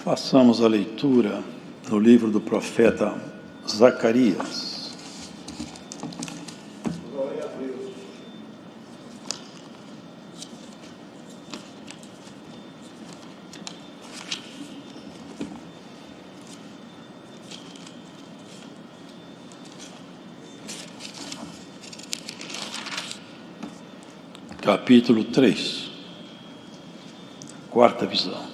Façamos a leitura no livro do profeta Zacarias. Capítulo 3, quarta visão.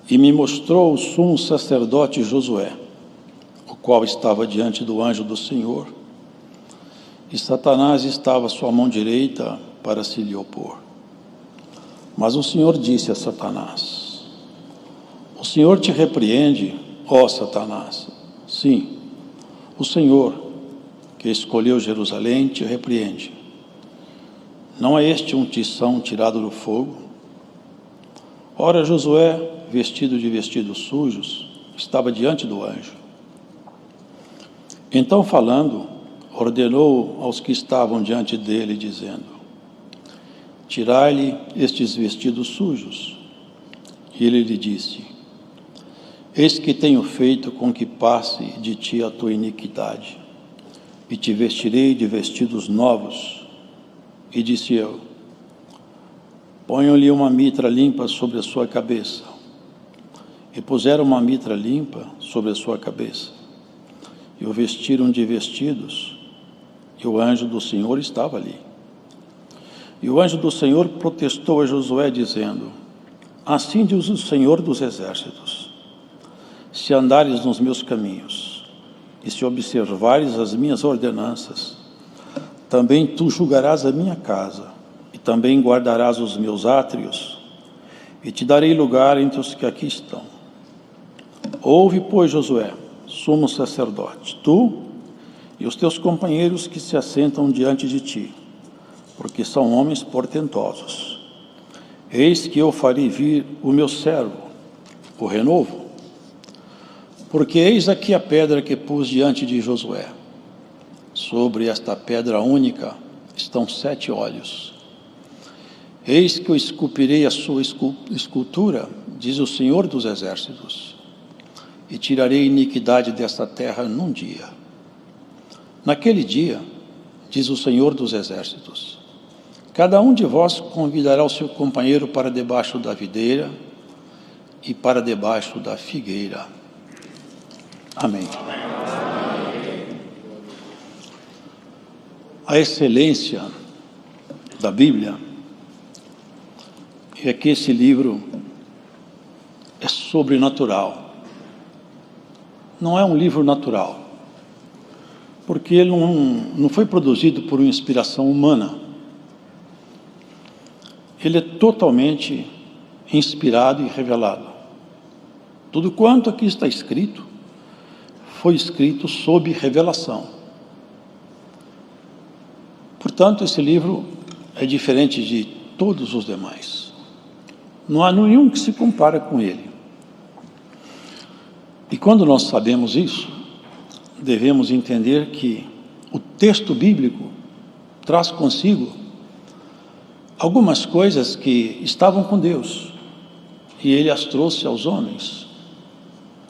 E me mostrou o sumo sacerdote Josué, o qual estava diante do anjo do Senhor, e Satanás estava à sua mão direita para se lhe opor. Mas o Senhor disse a Satanás: O Senhor te repreende, ó Satanás. Sim, o Senhor, que escolheu Jerusalém, te repreende. Não é este um tição tirado do fogo? Ora, Josué, vestido de vestidos sujos, estava diante do anjo. Então, falando, ordenou aos que estavam diante dele, dizendo: Tirai-lhe estes vestidos sujos. E ele lhe disse: Eis que tenho feito com que passe de ti a tua iniquidade, e te vestirei de vestidos novos. E disse eu: Ponham-lhe uma mitra limpa sobre a sua cabeça. E puseram uma mitra limpa sobre a sua cabeça, e o vestiram de vestidos, e o anjo do Senhor estava ali. E o anjo do Senhor protestou a Josué, dizendo: Assim diz o Senhor dos Exércitos: Se andares nos meus caminhos, e se observares as minhas ordenanças, também tu julgarás a minha casa, e também guardarás os meus átrios, e te darei lugar entre os que aqui estão. Ouve, pois, Josué, sumo sacerdote, tu e os teus companheiros que se assentam diante de ti, porque são homens portentosos. Eis que eu farei vir o meu servo, o renovo, porque eis aqui a pedra que pus diante de Josué. Sobre esta pedra única estão 7 olhos. Eis que eu esculpirei a sua escultura, diz o Senhor dos Exércitos, e tirarei a iniquidade desta terra num dia. Naquele dia, diz o Senhor dos Exércitos, cada um de vós convidará o seu companheiro para debaixo da videira e para debaixo da figueira. Amém. A excelência da Bíblia é que esse livro é sobrenatural. Não é um livro natural, porque ele não foi produzido por uma inspiração humana. Ele é totalmente inspirado e revelado. Tudo quanto aqui está escrito, foi escrito sob revelação. Portanto, esse livro é diferente de todos os demais. Não há nenhum que se compara com ele. E quando nós sabemos isso, devemos entender que o texto bíblico traz consigo algumas coisas que estavam com Deus, e Ele as trouxe aos homens,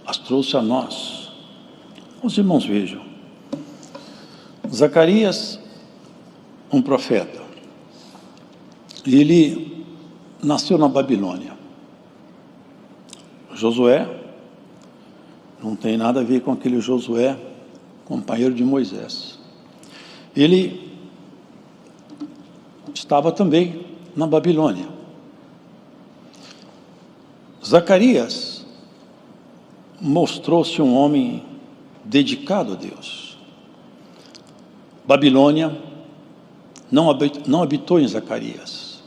as trouxe a nós. Os irmãos vejam, Zacarias, um profeta, ele nasceu na Babilônia. Josué não tem nada a ver com aquele Josué, companheiro de Moisés. Ele estava também na Babilônia. Zacarias mostrou-se um homem dedicado a Deus. Babilônia não habitou em Zacarias.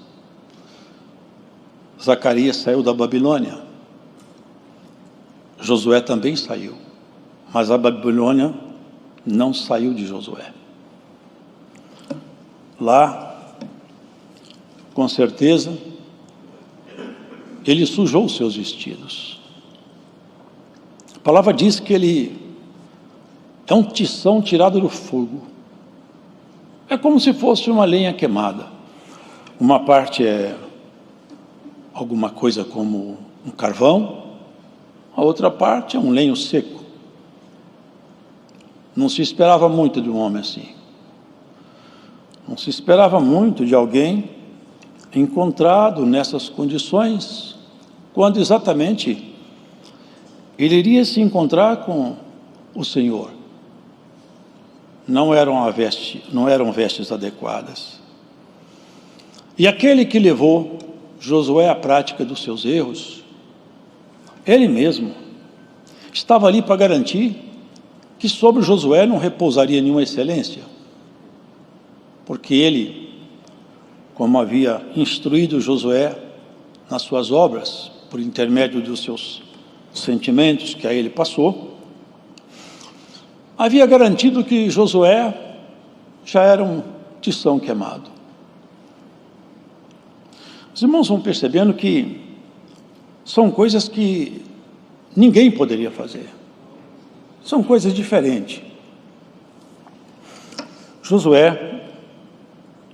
Zacarias saiu da Babilônia. Josué também saiu, mas a Babilônia não saiu de Josué. Lá com certeza, ele sujou os seus vestidos. A palavra diz que ele é um tição tirado do fogo. É como se fosse uma lenha queimada. Uma parte é alguma coisa como um carvão, a outra parte é um lenho seco. Não se esperava muito de um homem assim. Não se esperava muito de alguém encontrado nessas condições, quando exatamente ele iria se encontrar com o Senhor. Não eram vestes adequadas. E aquele que levou Josué à prática dos seus erros, ele mesmo estava ali para garantir que sobre Josué não repousaria nenhuma excelência, porque ele, como havia instruído Josué nas suas obras, por intermédio dos seus sentimentos que a ele passou, havia garantido que Josué já era um tição queimado. Os irmãos vão percebendo que são coisas que ninguém poderia fazer. São coisas diferentes. Josué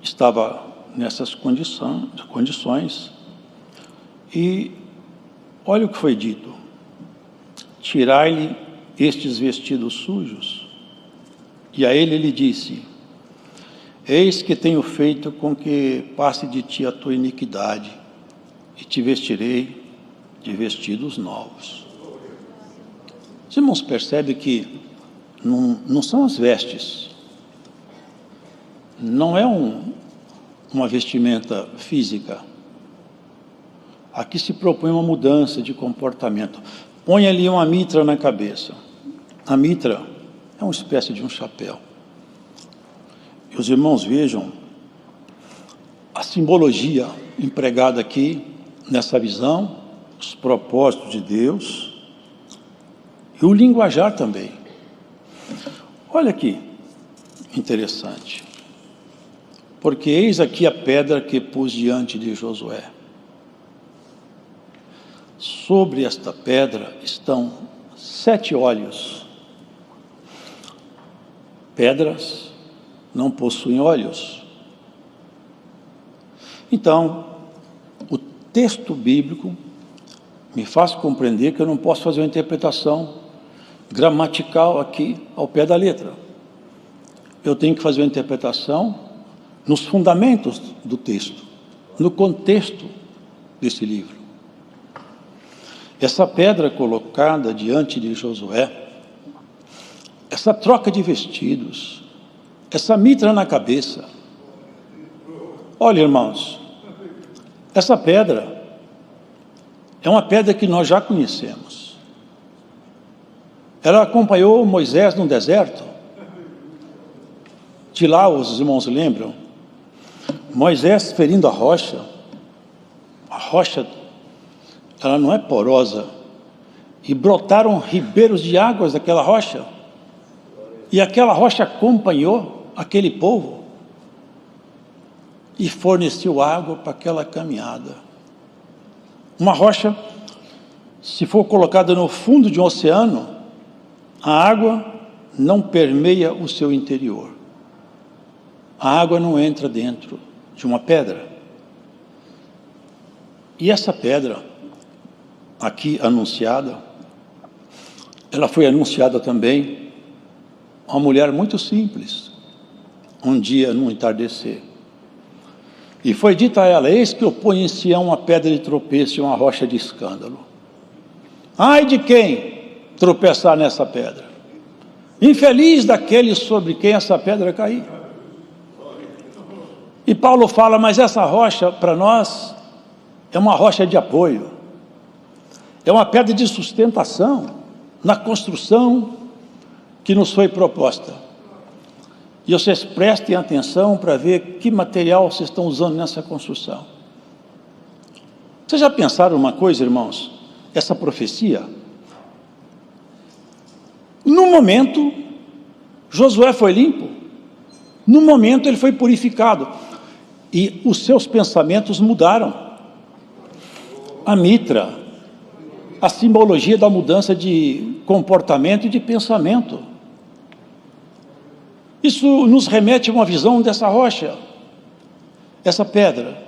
estava nessas condições e olha o que foi dito: tirai-lhe estes vestidos sujos. E a ele disse: eis que tenho feito com que passe de ti a tua iniquidade, e te vestirei de vestidos novos. Os irmãos percebem que não são as vestes, não é uma vestimenta física. Aqui se propõe uma mudança de comportamento. Põe ali uma mitra na cabeça. A mitra é uma espécie de um chapéu. E os irmãos vejam a simbologia empregada aqui nessa visão, os propósitos de Deus e o linguajar também. Olha aqui, interessante. Porque eis aqui a pedra que pus diante de Josué. Sobre esta pedra estão 7 olhos. Pedras não possuem olhos. Então, o texto bíblico me faz compreender que eu não posso fazer uma interpretação gramatical aqui ao pé da letra. Eu tenho que fazer uma interpretação nos fundamentos do texto, no contexto desse livro. Essa pedra colocada diante de Josué, essa troca de vestidos, essa mitra na cabeça. Olha, irmãos, essa pedra é uma pedra que nós já conhecemos. Ela acompanhou Moisés no deserto. De lá, os irmãos lembram, Moisés ferindo a rocha, ela não é porosa, e brotaram ribeiros de águas daquela rocha, e aquela rocha acompanhou aquele povo, e forneceu água para aquela caminhada. Uma rocha, se for colocada no fundo de um oceano, a água não permeia o seu interior. A água não entra dentro de uma pedra. E essa pedra, aqui anunciada, ela foi anunciada também a uma mulher muito simples, um dia num entardecer. E foi dito a ela: eis que eu ponho em Sião uma pedra de tropeço e uma rocha de escândalo. Ai de quem tropeçar nessa pedra! Infeliz daquele sobre quem essa pedra cair. E Paulo fala: mas essa rocha para nós é uma rocha de apoio, é uma pedra de sustentação na construção que nos foi proposta. E vocês prestem atenção para ver que material vocês estão usando nessa construção. Vocês já pensaram uma coisa, irmãos? Essa profecia, no momento, Josué foi limpo, no momento ele foi purificado. e os seus pensamentos mudaram. A mitra, a simbologia da mudança de comportamento e de pensamento. Isso nos remete a uma visão dessa rocha, essa pedra,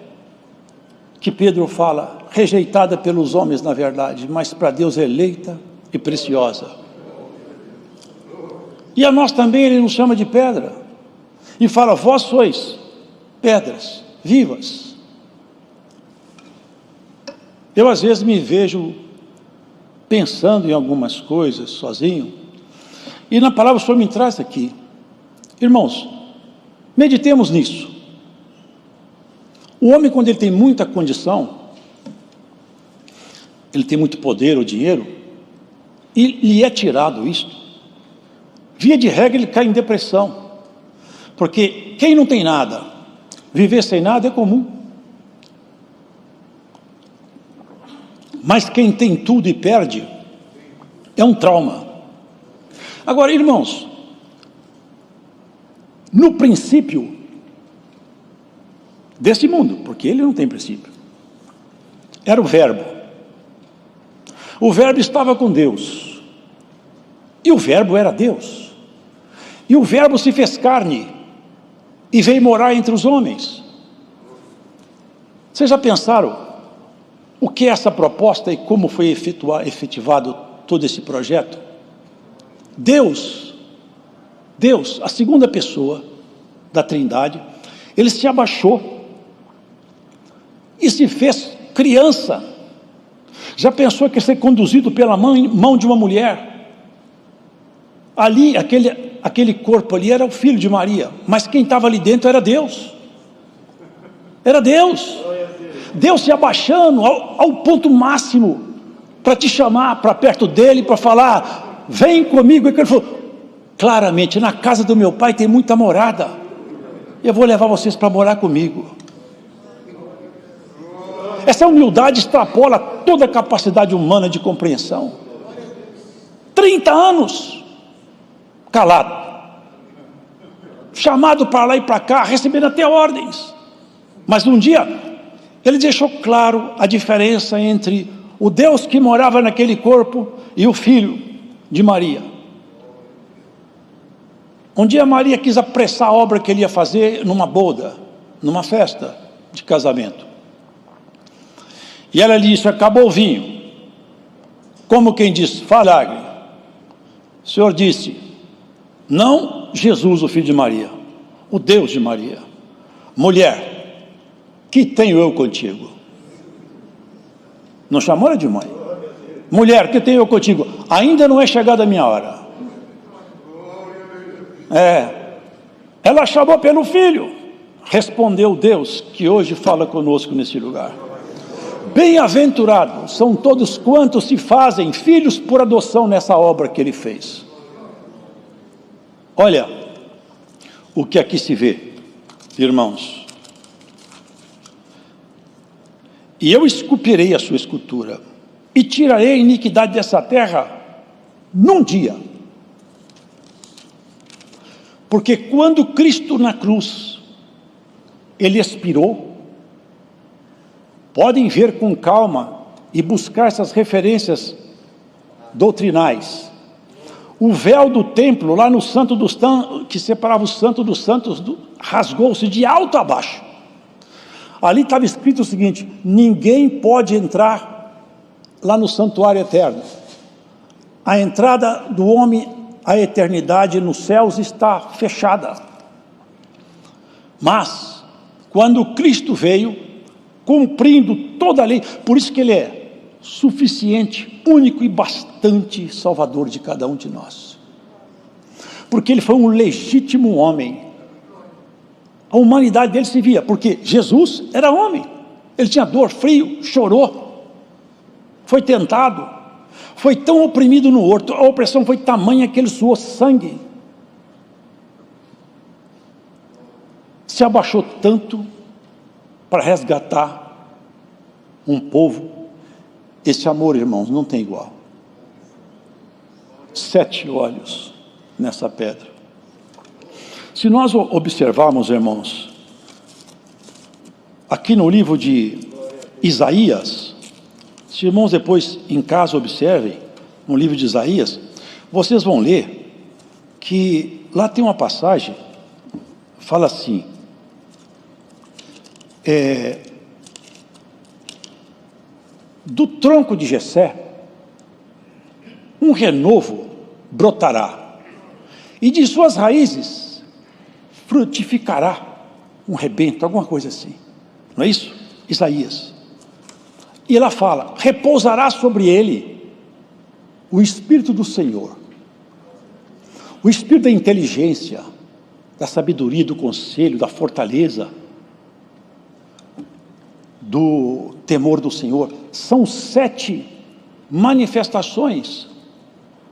que Pedro fala, rejeitada pelos homens na verdade, mas para Deus eleita e preciosa. E a nós também ele nos chama de pedra, e fala, vós sois pedras vivas. Eu às vezes me vejo pensando em algumas coisas sozinho, e na palavra o Senhor me traz aqui. Irmãos, meditemos nisso. O homem, quando ele tem muita condição, ele tem muito poder ou dinheiro, e lhe é tirado isto, via de regra ele cai em depressão, porque quem não tem nada, viver sem nada é comum. Mas quem tem tudo e perde, é um trauma. Agora, irmãos, no princípio desse mundo, porque ele não tem princípio, era o Verbo. O Verbo estava com Deus, e o Verbo era Deus, e o Verbo se fez carne, e veio morar entre os homens. Vocês já pensaram o que é essa proposta e como foi efetivado todo esse projeto? Deus, a segunda pessoa da Trindade, ele se abaixou e se fez criança. Já pensou que ia ser conduzido pela mão de uma mulher? Ali, aquele corpo ali era o filho de Maria, mas quem estava ali dentro era Deus. Era Deus. Deus se abaixando ao ponto máximo para te chamar para perto dele, para falar, vem comigo. E ele falou, claramente, na casa do meu pai tem muita morada, eu vou levar vocês para morar comigo. Essa humildade extrapola toda a capacidade humana de compreensão. 30 anos calado, chamado para lá e para cá, recebendo até ordens, mas um dia ele deixou claro a diferença entre o Deus que morava naquele corpo e o filho de Maria. Um dia Maria quis apressar a obra que ele ia fazer numa boda, numa festa de casamento. E ela lhe disse, acabou o vinho. Como quem diz, milagre. O Senhor disse, não Jesus, o filho de Maria, o Deus de Maria. Mulher, que tenho eu contigo? Não chamou ela de mãe. Mulher, que tenho eu contigo? Ainda não é chegada a minha hora. Ela chamou pelo filho. Respondeu Deus, que hoje fala conosco nesse lugar. Bem-aventurados são todos quantos se fazem filhos por adoção nessa obra que ele fez. Olha o que aqui se vê, irmãos. E eu esculpirei a sua escultura, e tirarei a iniquidade dessa terra num dia. Porque quando Cristo na cruz, ele expirou, podem ver com calma e buscar essas referências doutrinais. O véu do templo, lá no Santo dos Santos, que separava o Santo dos Santos, rasgou-se de alto a baixo. Ali estava escrito o seguinte, ninguém pode entrar lá no santuário eterno. A entrada do homem à eternidade nos céus está fechada. Mas, quando Cristo veio, cumprindo toda a lei, por isso que ele é suficiente, único e bastante salvador de cada um de nós. Porque ele foi um legítimo homem. A humanidade dele se via, porque Jesus era homem, ele tinha dor, frio, chorou, foi tentado, foi tão oprimido no horto, a opressão foi tamanha que ele suou sangue, se abaixou tanto para resgatar um povo. Esse amor, irmãos, não tem igual. 7 olhos nessa pedra. Se nós observarmos, irmãos, aqui no livro de Isaías, se irmãos depois em casa observem, no livro de Isaías, vocês vão ler que lá tem uma passagem, fala assim, do tronco de Jessé, um renovo brotará, e de suas raízes frutificará um rebento, alguma coisa assim, não é isso? Isaías. E ela fala, repousará sobre ele o Espírito do Senhor, o Espírito da inteligência, da sabedoria, do conselho, da fortaleza, do temor do Senhor. São 7 manifestações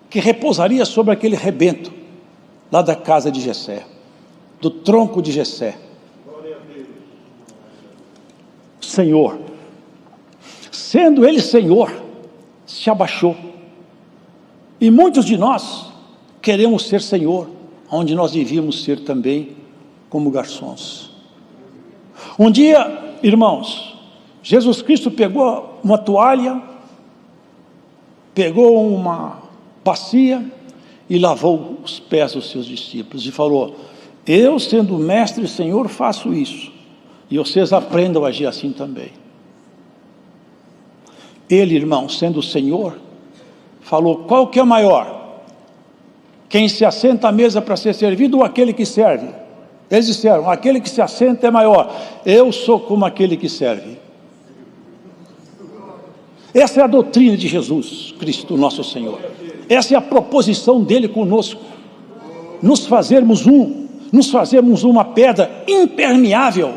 que repousaria sobre aquele rebento, lá da casa de Jessé, do tronco de Jessé. Senhor, sendo ele Senhor, se abaixou, e muitos de nós queremos ser Senhor, onde nós devíamos ser também como garçons. Um dia, irmãos, Jesus Cristo pegou uma toalha, pegou uma bacia e lavou os pés dos seus discípulos e falou, eu sendo mestre e Senhor faço isso, e vocês aprendam a agir assim também. Ele, irmão, sendo o Senhor, falou, qual que é maior? Quem se assenta à mesa para ser servido ou aquele que serve? Eles disseram, aquele que se assenta é maior. Eu sou como aquele que serve. Essa é a doutrina de Jesus Cristo, nosso Senhor. Essa é a proposição dele conosco. Nos fazermos uma pedra impermeável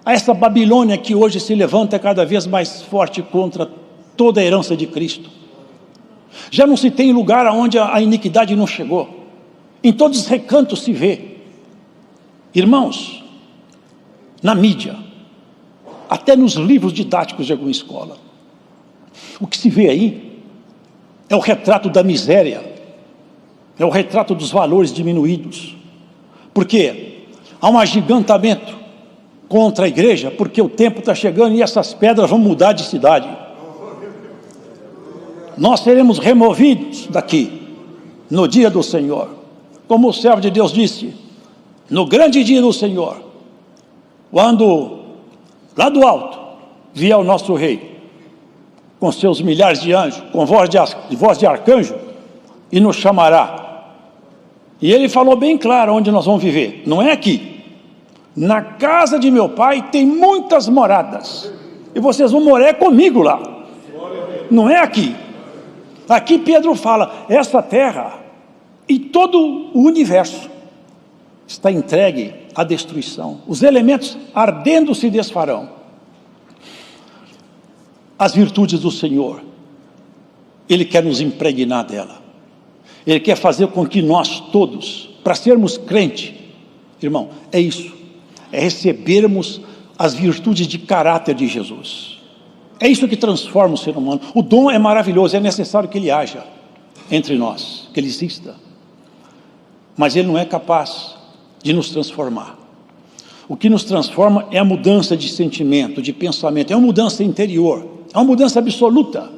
a essa Babilônia que hoje se levanta cada vez mais forte contra toda a herança de Cristo. Já não se tem lugar onde a iniquidade não chegou. Em todos os recantos se vê. Irmãos, na mídia, até nos livros didáticos de alguma escola, o que se vê aí é o retrato da miséria, é o retrato dos valores diminuídos. Por quê? Há um agigantamento contra a igreja, porque o tempo está chegando e essas pedras vão mudar de cidade. Nós seremos removidos daqui, no dia do Senhor. Como o servo de Deus disse, no grande dia do Senhor, quando lá do alto vier o nosso rei, com seus milhares de anjos, com voz de arcanjo, e nos chamará. E ele falou bem claro onde nós vamos viver, não é aqui. Na casa de meu pai tem muitas moradas, e vocês vão morar comigo lá, não é aqui. Aqui Pedro fala, essa terra e todo o universo está entregue à destruição. Os elementos ardendo se desfarão. As virtudes do Senhor, Ele quer nos impregnar dela. Ele quer fazer com que nós todos, para sermos crente, irmão, é isso. É recebermos as virtudes de caráter de Jesus. É isso que transforma o ser humano. O dom é maravilhoso, é necessário que ele haja entre nós, que ele exista. Mas ele não é capaz de nos transformar. O que nos transforma é a mudança de sentimento, de pensamento, é uma mudança interior, é uma mudança absoluta.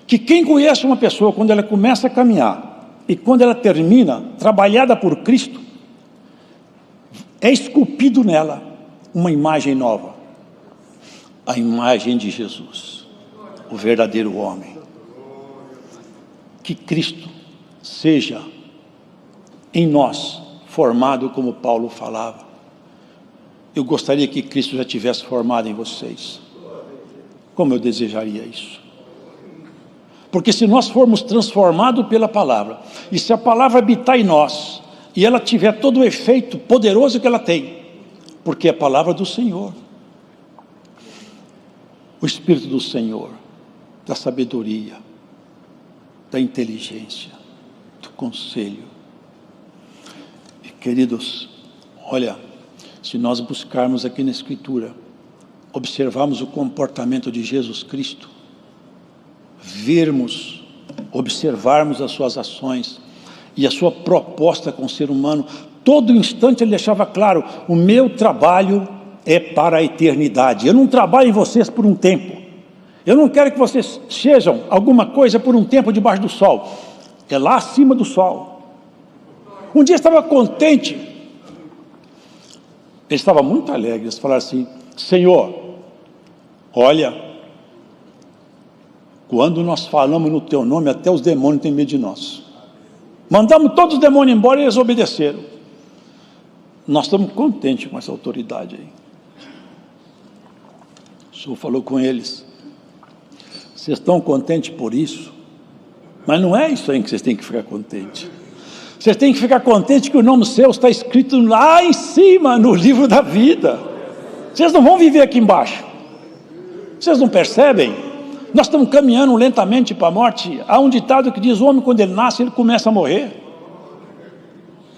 Que quem conhece uma pessoa, quando ela começa a caminhar e quando ela termina, trabalhada por Cristo, é esculpido nela uma imagem nova. A imagem de Jesus, o verdadeiro homem. Que Cristo seja em nós formado como Paulo falava. Eu gostaria que Cristo já tivesse formado em vocês. Como eu desejaria isso. Porque se nós formos transformados pela palavra, e se a palavra habitar em nós, e ela tiver todo o efeito poderoso que ela tem, porque é a palavra do Senhor. O Espírito do Senhor, da sabedoria, da inteligência, do conselho. E, queridos, olha, se nós buscarmos aqui na Escritura, observarmos o comportamento de Jesus Cristo, vermos, observarmos as suas ações e a sua proposta com o ser humano, todo instante ele deixava claro, o meu trabalho é para a eternidade. Eu não trabalho em vocês por um tempo. Eu não quero que vocês sejam alguma coisa por um tempo debaixo do sol. É lá acima do sol. Um dia eu estava contente. Ele estava muito alegre. Eles falaram assim: Senhor, olha, quando nós falamos no teu nome, até os demônios têm medo de nós. Mandamos todos os demônios embora e eles obedeceram. Nós estamos contentes com essa autoridade aí. O Senhor falou com eles: vocês estão contentes por isso? Mas não é isso aí que vocês têm que ficar contentes. Vocês têm que ficar contentes que o nome seu está escrito lá em cima, no livro da vida. Vocês não vão viver aqui embaixo. Vocês não percebem? Nós estamos caminhando lentamente para a morte. Há um ditado que diz: o homem, quando ele nasce, ele começa a morrer.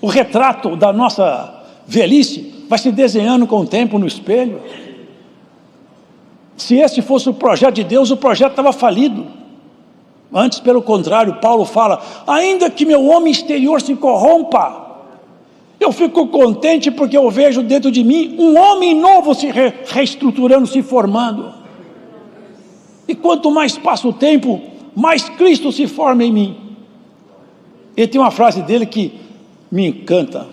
O retrato da nossa velhice vai se desenhando com o tempo no espelho. Se esse fosse o projeto de Deus, o projeto estava falido. Antes, pelo contrário, Paulo fala: ainda que meu homem exterior se corrompa, eu fico contente porque eu vejo dentro de mim um homem novo se reestruturando, se formando. E quanto mais passa o tempo, mais Cristo se forma em mim. E tem uma frase dele que me encanta: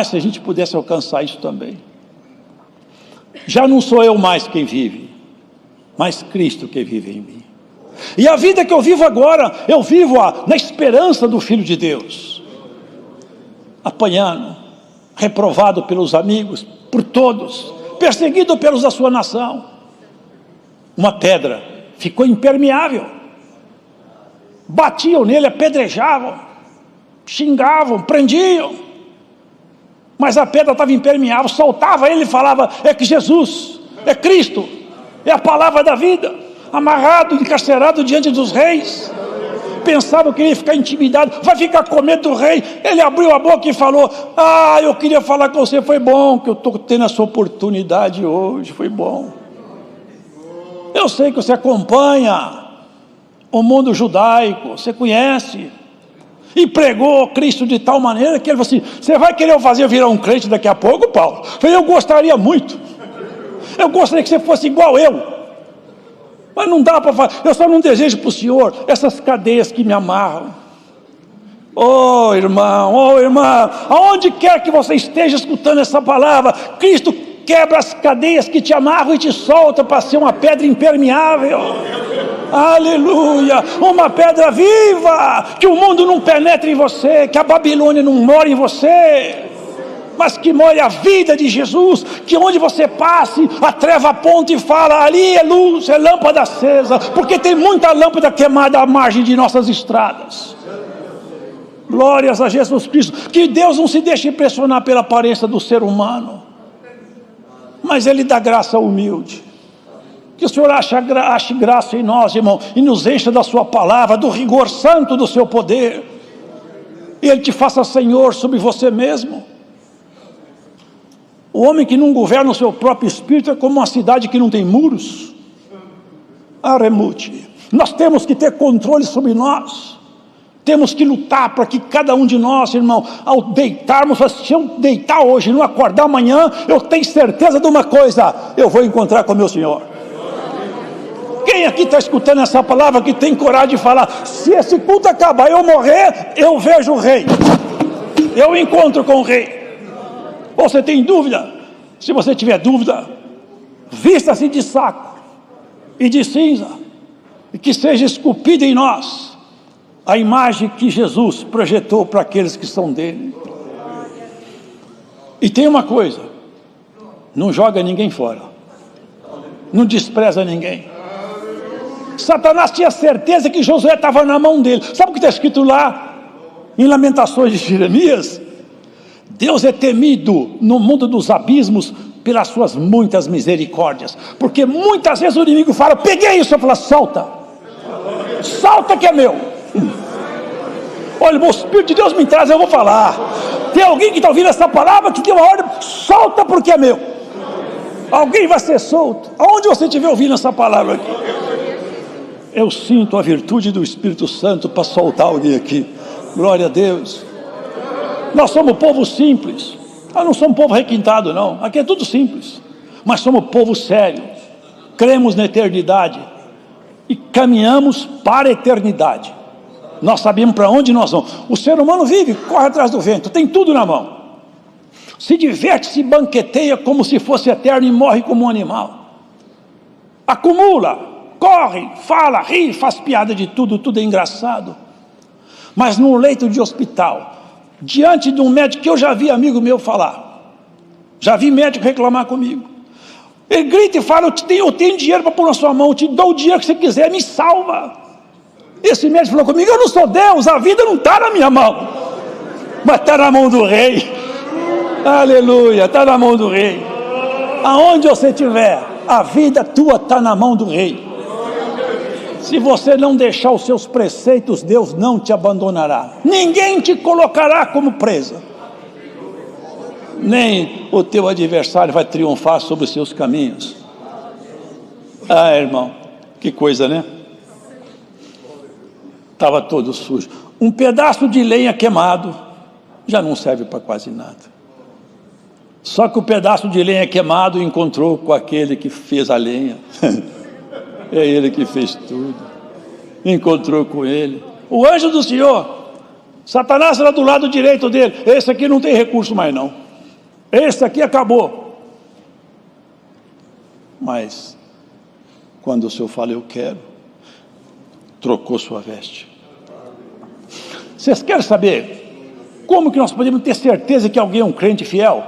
se a gente pudesse alcançar isso também. Já não sou eu mais quem vive, mas Cristo que vive em mim. E a vida que eu vivo agora, eu vivo-a na esperança do Filho de Deus. Apanhando, reprovado pelos amigos, por todos, perseguido pelos da sua nação. Uma pedra ficou impermeável. Batiam nele, apedrejavam, xingavam, prendiam. Mas a pedra estava impermeável, soltava ele e falava: é que Jesus, é Cristo, é a palavra da vida. Amarrado, encarcerado diante dos reis. Pensava que ia ficar intimidado, vai ficar com medo do rei. Ele abriu a boca e falou: eu queria falar com você, foi bom que eu estou tendo essa oportunidade hoje, foi bom. Eu sei que você acompanha o mundo judaico, você conhece, e pregou Cristo de tal maneira que ele falou assim: você vai querer eu fazer eu virar um crente daqui a pouco, Paulo? Eu falei: eu gostaria muito, eu gostaria que você fosse igual eu, mas não dá para fazer. Eu só não desejo para o Senhor essas cadeias que me amarram. Oh irmão, irmã, aonde quer que você esteja escutando essa palavra, Cristo quebra as cadeias que te amarram e te solta para ser uma pedra impermeável. Aleluia, uma pedra viva, que o mundo não penetre em você, que a Babilônia não mora em você, mas que more a vida de Jesus, que onde você passe, a treva aponta e fala: ali é luz, é lâmpada acesa, porque tem muita lâmpada queimada à margem de nossas estradas. Glórias a Jesus Cristo. Que Deus não se deixe impressionar pela aparência do ser humano, mas Ele dá graça ao humilde. Que o Senhor ache graça em nós, irmão, e nos encha da sua palavra, do rigor santo do seu poder, e Ele te faça Senhor sobre você mesmo. O homem que não governa o seu próprio espírito é como uma cidade que não tem muros. Aremute. Nós temos que ter controle sobre nós. Temos que lutar para que cada um de nós, irmão, ao deitarmos, se eu deitar hoje e não acordar amanhã, eu tenho certeza de uma coisa: eu vou encontrar com o meu Senhor. Quem aqui está escutando essa palavra que tem coragem de falar: se esse culto acabar e eu morrer, eu vejo o rei, eu encontro com o rei? Ou você tem dúvida? Se você tiver dúvida, vista-se de saco e de cinza, e que seja esculpida em nós a imagem que Jesus projetou para aqueles que são dele. E tem uma coisa: não joga ninguém fora, não despreza ninguém. Satanás tinha certeza que Josué estava na mão dele. Sabe o que está escrito lá em Lamentações de Jeremias? Deus é temido no mundo dos abismos pelas suas muitas misericórdias, porque muitas vezes o inimigo fala: peguei isso, eu falo: solta, solta que é meu. Olha, o Espírito de Deus me traz, eu vou falar. Tem alguém que está ouvindo essa palavra que tem uma ordem: solta porque é meu. Alguém vai ser solto. Aonde você estiver ouvindo essa palavra aqui, eu sinto a virtude do Espírito Santo para soltar alguém aqui. Glória a Deus. Nós somos povo simples, Nós não somos povo requintado, não. Aqui é tudo simples. Mas somos povo sério. Cremos na eternidade. E caminhamos para a eternidade. Nós sabemos para onde nós vamos. O ser humano vive, corre atrás do vento, tem tudo na mão. Se diverte, se banqueteia como se fosse eterno e morre como um animal. Acumula, corre, fala, ri, faz piada de tudo, tudo é engraçado. Mas num leito de hospital, diante de um médico que eu já vi amigo meu falar, já vi médico reclamar comigo. Ele grita e fala: eu tenho dinheiro para pôr na sua mão, eu te dou o dinheiro que você quiser, me salva. Esse médico falou comigo: eu não sou Deus, a vida não está na minha mão, mas está na mão do rei. Aleluia, está na mão do rei. Aonde você estiver, a vida tua está na mão do rei. Se você não deixar os seus preceitos, Deus não te abandonará. Ninguém te colocará como presa. Nem o teu adversário vai triunfar sobre os seus caminhos. Ah, irmão, que coisa, né? Estava todo sujo. Um pedaço de lenha queimado já não serve para quase nada. Só que o pedaço de lenha queimado encontrou com aquele que fez a lenha. É ele que fez tudo. Encontrou com ele. O anjo do Senhor. Satanás era do lado direito dele. Esse aqui não tem recurso mais não. Esse aqui acabou. Mas quando o Senhor fala: eu quero, trocou sua veste. Vocês querem saber como que nós podemos ter certeza que alguém é um crente fiel?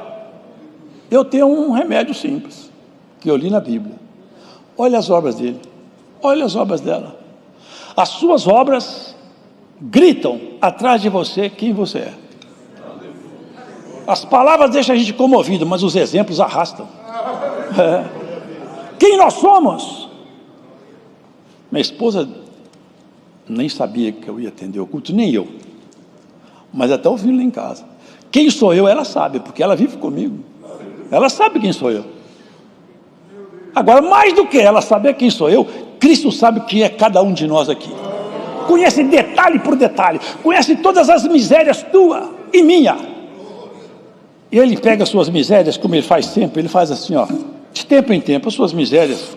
Eu tenho um remédio simples que eu li na Bíblia. Olha as obras dele, olha as obras dela. As suas obras gritam atrás de você quem você é. As palavras deixam a gente comovido, mas os exemplos arrastam. Quem nós somos? Minha esposa nem sabia que eu ia atender o culto, nem eu. Mas até ouvindo lá em casa. Quem sou eu, ela sabe, porque ela vive comigo. Ela sabe quem sou eu. Agora, mais do que ela saber quem sou eu, Cristo sabe quem é cada um de nós aqui. Conhece detalhe por detalhe. Conhece todas as misérias tua e minha. E ele pega as suas misérias, como ele faz sempre. Ele faz assim, ó, de tempo em tempo, as suas misérias.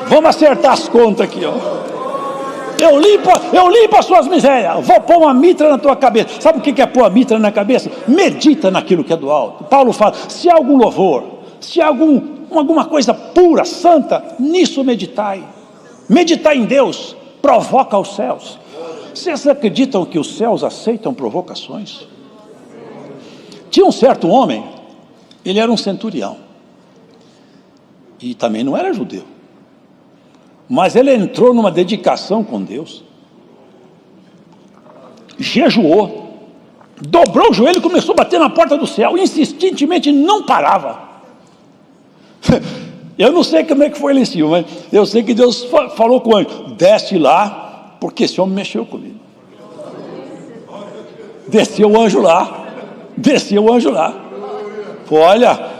Vamos acertar as contas aqui, ó. Eu limpo as suas misérias. Vou pôr uma mitra na tua cabeça. Sabe o que é pôr a mitra na cabeça? Medita naquilo que é do alto. Paulo fala: se há algum louvor, se há alguma coisa pura, santa, nisso meditai. Meditar em Deus provoca os céus. Vocês acreditam que os céus aceitam provocações? Tinha um certo homem, ele era um centurião. E também não era judeu. Mas ele entrou numa dedicação com Deus, jejuou, dobrou o joelho e começou a bater na porta do céu, insistentemente, não parava. Eu não sei como é que foi lá em cima, mas eu sei que Deus falou com o anjo: desce lá, porque esse homem mexeu comigo. Desceu o anjo lá. Falou: olha,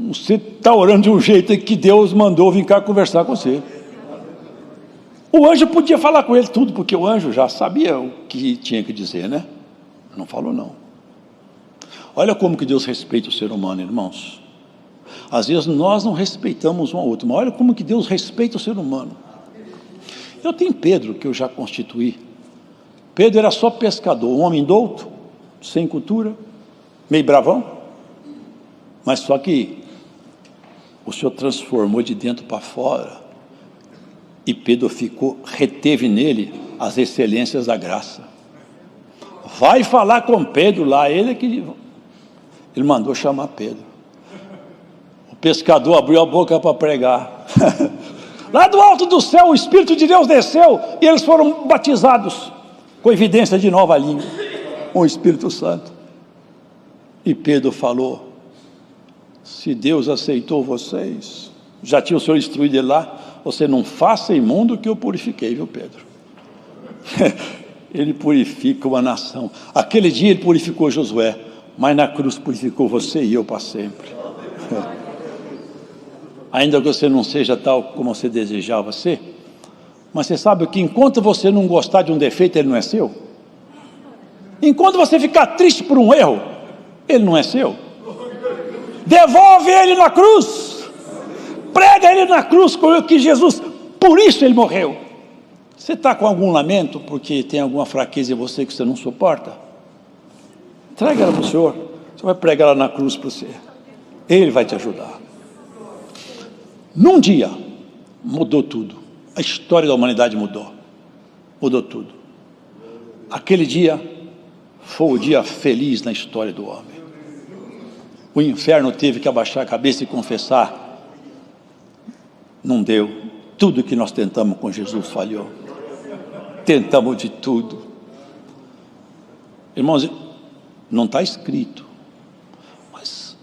você está orando de um jeito que Deus mandou vir cá conversar com você. O anjo podia falar com ele tudo, porque o anjo já sabia o que tinha que dizer, né? Não falou não. Olha como que Deus respeita o ser humano, irmãos. Às vezes nós não respeitamos um ao outro, mas olha como que Deus respeita o ser humano. Eu tenho Pedro, que eu já constituí. Pedro era só pescador, um homem douto, sem cultura, meio bravão. Mas só que o Senhor transformou de dentro para fora. E Pedro reteve nele as excelências da graça. Vai falar com Pedro lá, ele mandou chamar Pedro. O pescador abriu a boca para pregar. Lá do alto do céu, o Espírito de Deus desceu e eles foram batizados com evidência de nova língua, com o Espírito Santo. E Pedro falou: se Deus aceitou vocês, já tinha o Senhor instruído ele lá, você não faça imundo que eu purifiquei, viu, Pedro? Ele purifica uma nação. Aquele dia ele purificou Josué, mas na cruz purificou você e eu para sempre. Ainda que você não seja tal como você desejava ser, mas você sabe que enquanto você não gostar de um defeito, ele não é seu. Enquanto você ficar triste por um erro, Ele não é seu? Devolve ele na cruz. Prega ele na cruz, que Jesus, por isso ele morreu. Você está com algum lamento porque tem alguma fraqueza em você que você não suporta? Entrega ela para o Senhor. Você vai pregar ela na cruz para você. Ele vai te ajudar. Num dia, mudou tudo. A história da humanidade mudou. Mudou tudo. Aquele dia foi o dia feliz na história do homem. O inferno teve que abaixar a cabeça e confessar: não deu. Tudo que nós tentamos com Jesus falhou. Tentamos de tudo. Irmãos, não está escrito, mas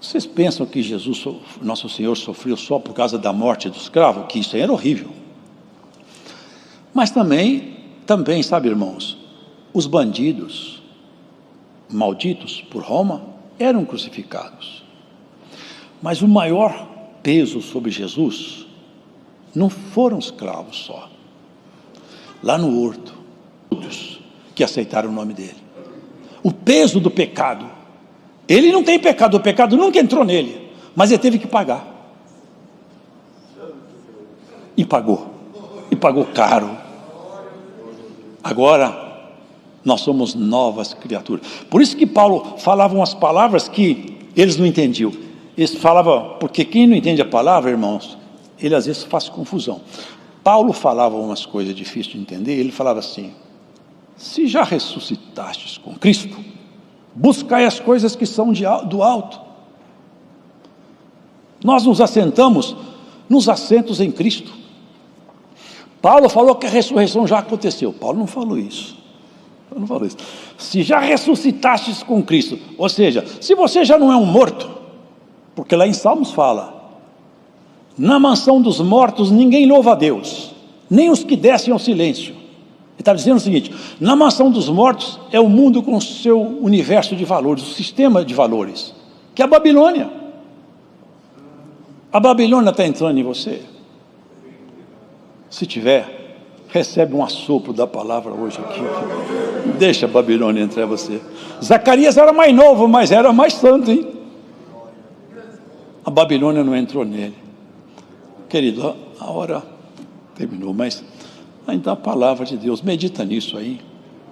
vocês pensam que Jesus, nosso Senhor, sofreu só por causa da morte do escravo? Que isso aí era horrível. Mas também, sabe, irmãos, os bandidos malditos por Roma eram crucificados. Mas o maior peso sobre Jesus não foram escravos só. Lá no horto, todos que aceitaram o nome dele. O peso do pecado. Ele não tem pecado, o pecado nunca entrou nele, mas ele teve que pagar. E pagou caro. Agora, nós somos novas criaturas. Por isso que Paulo falava umas palavras que eles não entendiam. Eles falavam, porque quem não entende a palavra, irmãos, ele às vezes faz confusão. Paulo falava umas coisas difíceis de entender, ele falava assim: se já ressuscitastes com Cristo, buscai as coisas que são do alto. Nós nos assentamos nos assentos em Cristo. Paulo falou que a ressurreição já aconteceu. Paulo não falou isso. Se já ressuscitastes com Cristo, ou seja, se você já não é um morto, porque lá em Salmos fala: na mansão dos mortos ninguém louva a Deus, nem os que descem ao silêncio. Ele está dizendo o seguinte: na mansão dos mortos é o mundo com o seu universo de valores, o sistema de valores, que é a Babilônia. A Babilônia está entrando em você? Se tiver, recebe um assopro da palavra hoje aqui. Deixa a Babilônia entrar em você. Zacarias era mais novo, mas era mais santo, hein? A Babilônia não entrou nele. Querido, a hora terminou, mas ainda a palavra de Deus, medita nisso aí.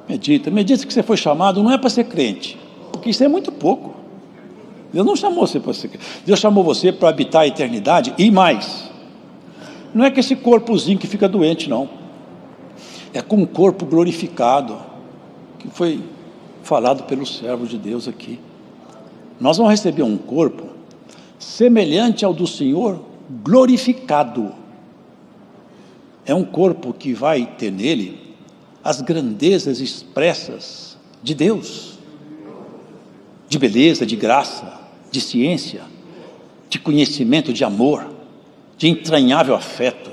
Medita que você foi chamado, não é para ser crente, porque isso é muito pouco. Deus não chamou você para ser crente. Deus chamou você para habitar a eternidade e mais. Não é que esse corpozinho que fica doente, não. É com um corpo glorificado, que foi falado pelo servo de Deus aqui. Nós vamos receber um corpo semelhante ao do Senhor, glorificado. É um corpo que vai ter nele as grandezas expressas de Deus, de beleza, de graça, de ciência, de conhecimento, de amor, de entranhável afeto.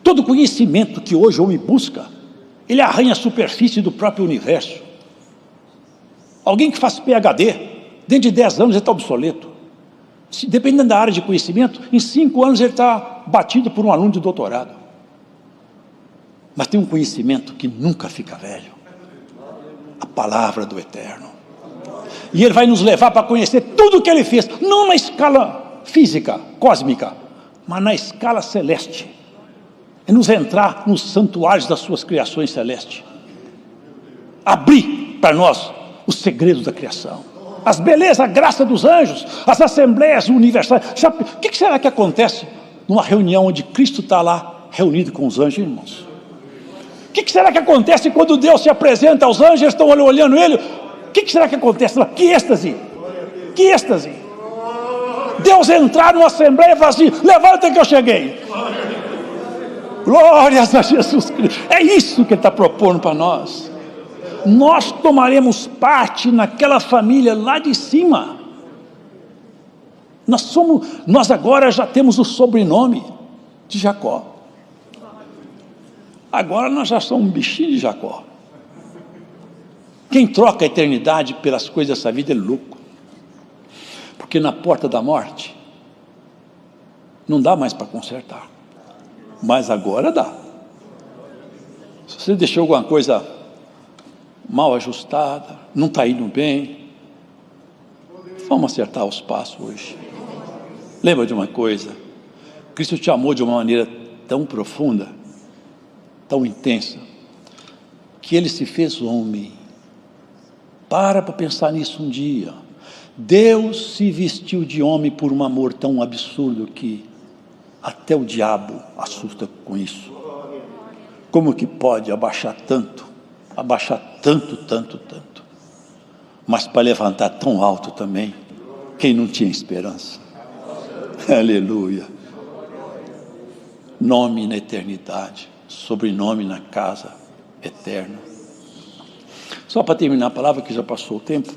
Todo conhecimento que hoje o homem busca, ele arranha a superfície do próprio universo. Alguém que faz PhD, dentro de 10 anos ele está obsoleto. Dependendo da área de conhecimento, em 5 anos ele está batido por um aluno de doutorado. Mas tem um conhecimento que nunca fica velho: a palavra do Eterno. E ele vai nos levar para conhecer tudo o que ele fez, não na escala física, cósmica, mas na escala celeste. É nos entrar nos santuários das suas criações celestes, abrir para nós os segredos da criação, as belezas, a graça dos anjos, as assembleias universais. O que será que acontece numa reunião onde Cristo está lá reunido com os anjos, irmãos? O que será que acontece quando Deus se apresenta aos anjos, eles estão olhando ele? O que será que acontece lá? Que êxtase! Que êxtase! Deus entrar numa assembleia e falar assim: levanta que eu cheguei. Glórias a Jesus Cristo. É isso que ele está propondo para nós. Nós tomaremos parte naquela família lá de cima. Nós agora já temos o sobrenome de Jacó. Agora nós já somos um bichinho de Jacó. Quem troca a eternidade pelas coisas dessa vida é louco. Porque na porta da morte não dá mais para consertar. Mas agora dá. Se você deixou alguma coisa mal ajustada, não está indo bem, Vamos acertar os passos hoje. Lembra de uma coisa: Cristo te amou de uma maneira tão profunda, tão intensa, que Ele se fez homem. Para pensar nisso um dia. Deus se vestiu de homem por um amor tão absurdo que até o diabo assusta com isso. Como que pode abaixar tanto, tanto, mas para levantar tão alto também, quem não tinha esperança? Aleluia. Nome na eternidade, sobrenome na casa eterna. Só para terminar a palavra, que já passou o tempo,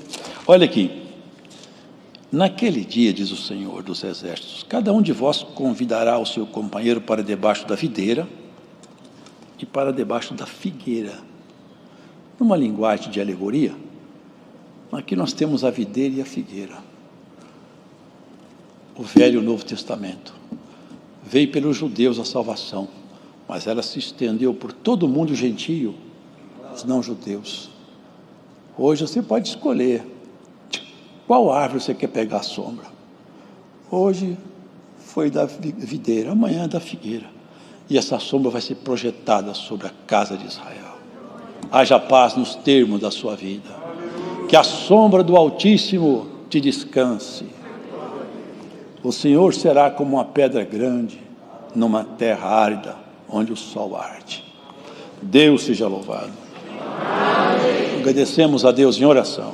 olha aqui. Naquele dia, diz o Senhor dos Exércitos, cada um de vós convidará o seu companheiro para debaixo da videira e para debaixo da figueira. Numa linguagem de alegoria, aqui nós temos a videira e a figueira. O Velho e o Novo Testamento. Veio pelos judeus a salvação, mas ela se estendeu por todo o mundo gentio, os não-judeus. Hoje você pode escolher qual árvore você quer pegar a sombra. Hoje foi da videira, amanhã da figueira. E essa sombra vai ser projetada sobre a casa de Israel. Haja paz nos termos da sua vida. Que a sombra do Altíssimo te descanse. O Senhor será como uma pedra grande numa terra árida, onde o sol arde. Deus seja louvado. Amém. Agradecemos a Deus em oração.